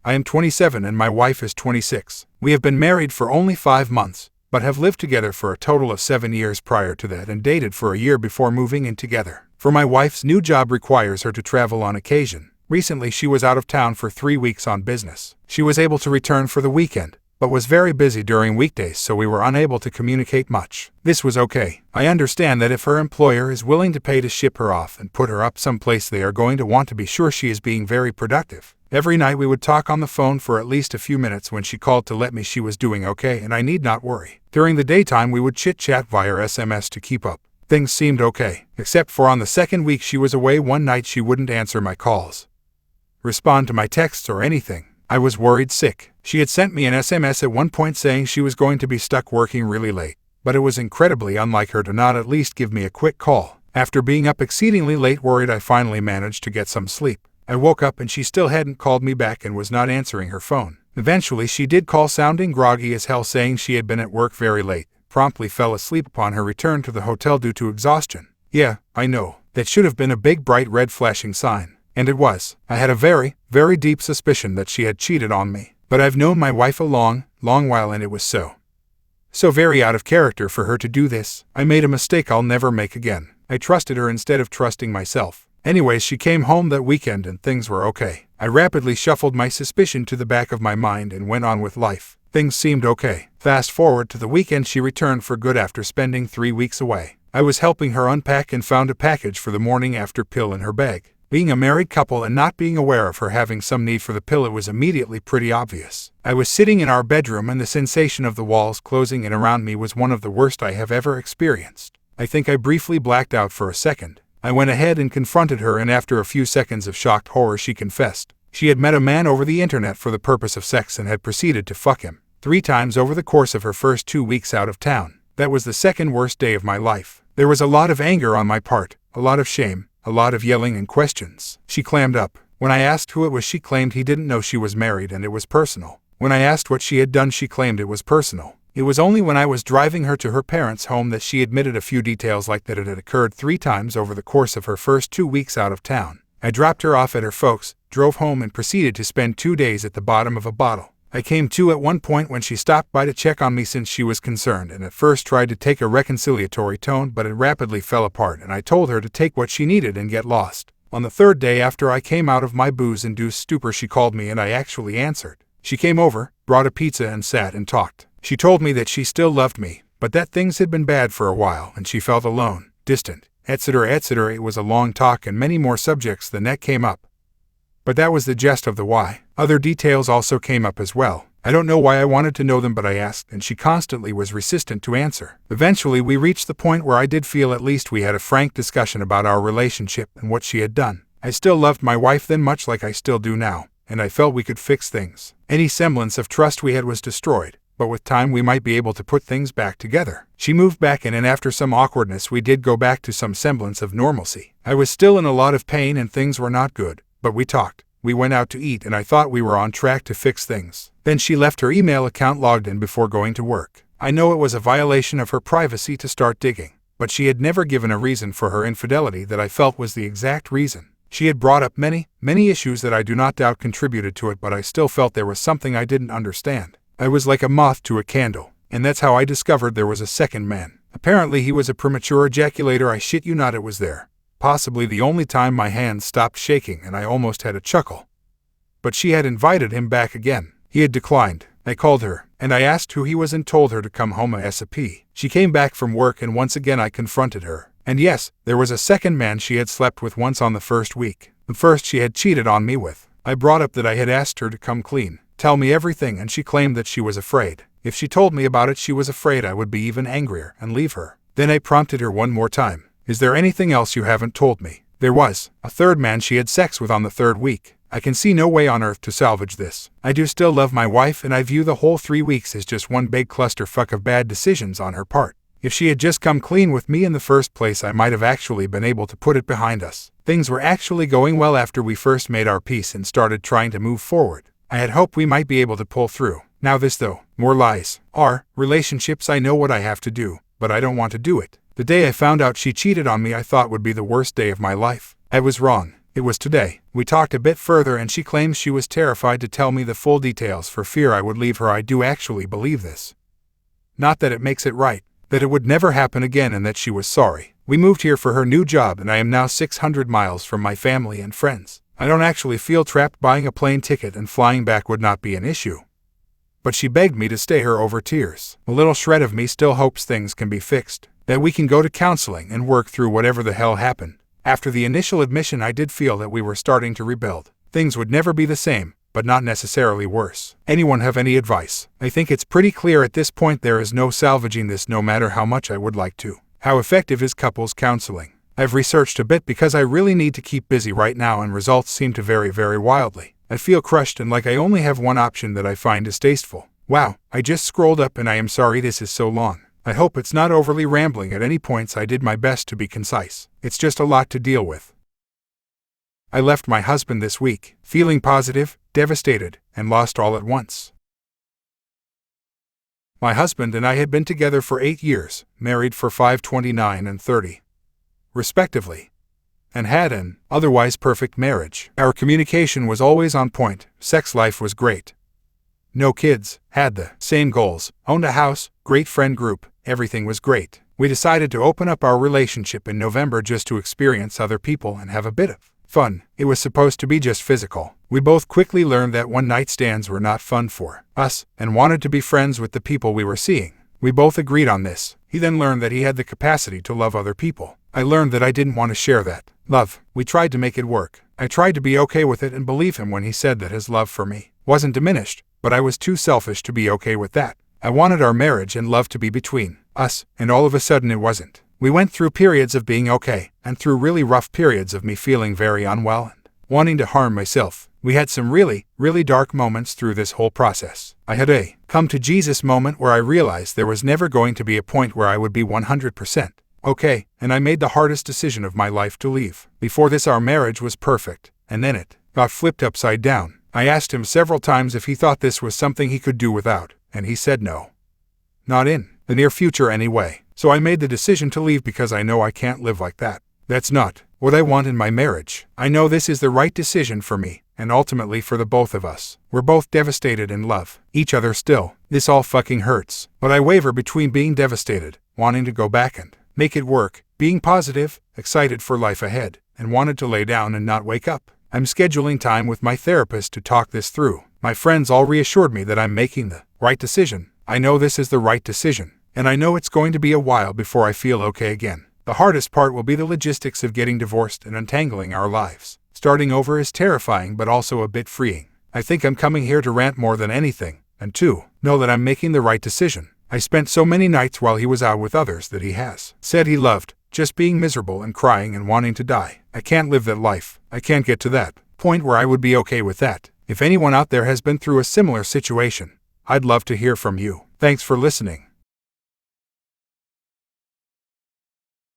I am 27 and my wife is 26. We have been married for only 5 months, but have lived together for a total of 7 years prior to that and dated for a year before moving in together. For my wife's new job requires her to travel on occasion. Recently she was out of town for 3 weeks on business. She was able to return for the weekend, but was very busy during weekdays, so we were unable to communicate much. This was okay. I understand that if her employer is willing to pay to ship her off and put her up someplace, they are going to want to be sure she is being very productive. Every night we would talk on the phone for at least a few minutes when she called to let me she was doing okay and I need not worry. During the daytime we would chit-chat via SMS to keep up. Things seemed okay, except for on the second week she was away one night she wouldn't answer my calls, respond to my texts or anything. I was worried sick. She had sent me an SMS at one point saying she was going to be stuck working really late, but it was incredibly unlike her to not at least give me a quick call. After being up exceedingly late worried, I finally managed to get some sleep. I woke up and she still hadn't called me back and was not answering her phone. Eventually she did call, sounding groggy as hell, saying she had been at work very late, promptly fell asleep upon her return to the hotel due to exhaustion. Yeah, I know. That should have been a big bright red flashing sign. And it was. I had a very, very deep suspicion that she had cheated on me. But I've known my wife a long, long while and it was so very out of character for her to do this. I made a mistake I'll never make again. I trusted her instead of trusting myself. Anyways, she came home that weekend and things were okay. I rapidly shuffled my suspicion to the back of my mind and went on with life. Things seemed okay. Fast forward to the weekend, she returned for good after spending 3 weeks away. I was helping her unpack and found a package for the morning after pill in her bag. Being a married couple and not being aware of her having some need for the pill, it was immediately pretty obvious. I was sitting in our bedroom and the sensation of the walls closing in around me was one of the worst I have ever experienced. I think I briefly blacked out for a second. I went ahead and confronted her, and after a few seconds of shocked horror she confessed. She had met a man over the internet for the purpose of sex and had proceeded to fuck him 3 times over the course of her first 2 weeks out of town. That was the second worst day of my life. There was a lot of anger on my part, a lot of shame, a lot of yelling and questions. She clammed up. When I asked who it was, she claimed he didn't know she was married and it was personal. When I asked what she had done, she claimed it was personal. It was only when I was driving her to her parents' home that she admitted a few details, like that it had occurred 3 times over the course of her first 2 weeks out of town. I dropped her off at her folks', drove home, and proceeded to spend 2 days at the bottom of a bottle. I came to at one point when she stopped by to check on me since she was concerned, and at first tried to take a reconciliatory tone, but it rapidly fell apart and I told her to take what she needed and get lost. On the 3rd day after I came out of my booze-induced stupor, she called me and I actually answered. She came over, brought a pizza and sat and talked. She told me that she still loved me, but that things had been bad for a while and she felt alone, distant, etc., etc. It was a long talk and many more subjects than that came up. But that was the gist of the why. Other details also came up as well. I don't know why I wanted to know them, but I asked and she constantly was resistant to answer. Eventually we reached the point where I did feel at least we had a frank discussion about our relationship and what she had done. I still loved my wife then, much like I still do now, and I felt we could fix things. Any semblance of trust we had was destroyed, but with time we might be able to put things back together. She moved back in and after some awkwardness we did go back to some semblance of normalcy. I was still in a lot of pain and things were not good, but we talked. We went out to eat and I thought we were on track to fix things. Then she left her email account logged in before going to work. I know it was a violation of her privacy to start digging, but she had never given a reason for her infidelity that I felt was the exact reason. She had brought up many issues that I do not doubt contributed to it, but I still felt there was something I didn't understand. I was like a moth to a candle, and that's how I discovered there was a second man. Apparently he was a premature ejaculator. I shit you not, it was there. Possibly the only time my hands stopped shaking and I almost had a chuckle. But she had invited him back again. He had declined. I called her, and I asked who he was and told her to come home ASAP. She came back from work and once again I confronted her. And yes, there was a second man she had slept with once on the first week. The first she had cheated on me with. I brought up that I had asked her to come clean, tell me everything, and she claimed that she was afraid. If she told me about it, she was afraid I would be even angrier and leave her. Then I prompted her one more time. Is there anything else you haven't told me? There was a third man she had sex with on the 3rd week. I can see no way on earth to salvage this. I do still love my wife and I view the whole 3 weeks as just one big clusterfuck of bad decisions on her part. If she had just come clean with me in the first place, I might have actually been able to put it behind us. Things were actually going well after we first made our peace and started trying to move forward. I had hoped we might be able to pull through. Now this though, more lies. Our relationships, I know what I have to do, but I don't want to do it. The day I found out she cheated on me I thought would be the worst day of my life. I was wrong. It was today. We talked a bit further and she claims she was terrified to tell me the full details for fear I would leave her. I do actually believe this. Not that it makes it right, that it would never happen again and that she was sorry. We moved here for her new job and I am now 600 miles from my family and friends. I don't actually feel trapped. Buying a plane ticket and flying back would not be an issue. But she begged me to stay here over tears. A little shred of me still hopes things can be fixed, that we can go to counseling and work through whatever the hell happened. After the initial admission, I did feel that we were starting to rebuild. Things would never be the same, but not necessarily worse. Anyone have any advice? I think it's pretty clear at this point there is no salvaging this, no matter how much I would like to. How effective is couples counseling? I've researched a bit because I really need to keep busy right now and results seem to vary very wildly. I feel crushed and like I only have one option that I find distasteful. Wow, I just scrolled up and I am sorry this is so long. I hope it's not overly rambling at any points. I did my best to be concise. It's just a lot to deal with. I left my husband this week, feeling positive, devastated, and lost all at once. My husband and I had been together for 8 years, married for 5, 29 and 30, respectively, and had an otherwise perfect marriage. Our communication was always on point, sex life was great. No kids, had the same goals, owned a house, great friend group, everything was great. We decided to open up our relationship in November just to experience other people and have a bit of fun. It was supposed to be just physical. We both quickly learned that one-night stands were not fun for us and wanted to be friends with the people we were seeing. We both agreed on this. He then learned that he had the capacity to love other people. I learned that I didn't want to share that love. We tried to make it work. I tried to be okay with it and believe him when he said that his love for me wasn't diminished, but I was too selfish to be okay with that. I wanted our marriage and love to be between us, and all of a sudden it wasn't. We went through periods of being okay, and through really rough periods of me feeling very unwell and wanting to harm myself. We had some really, really dark moments through this whole process. I had a come to Jesus moment where I realized there was never going to be a point where I would be 100% okay, and I made the hardest decision of my life to leave. Before this, our marriage was perfect, and then it got flipped upside down. I asked him several times if he thought this was something he could do without, and he said no. Not in the near future anyway. So I made the decision to leave because I know I can't live like that. That's not what I want in my marriage. I know this is the right decision for me, and ultimately for the both of us. We're both devastated and love each other still. This all fucking hurts. But I waver between being devastated, wanting to go back and make it work, being positive, excited for life ahead, and wanted to lay down and not wake up. I'm scheduling time with my therapist to talk this through. My friends all reassured me that I'm making the right decision. I know this is the right decision, and I know it's going to be a while before I feel okay again. The hardest part will be the logistics of getting divorced and untangling our lives. Starting over is terrifying but also a bit freeing. I think I'm coming here to rant more than anything, and to know that I'm making the right decision. I spent so many nights while he was out with others that he has said he loved, just being miserable and crying and wanting to die. I can't live that life. I can't get to that point where I would be okay with that. If anyone out there has been through a similar situation, I'd love to hear from you. Thanks for listening.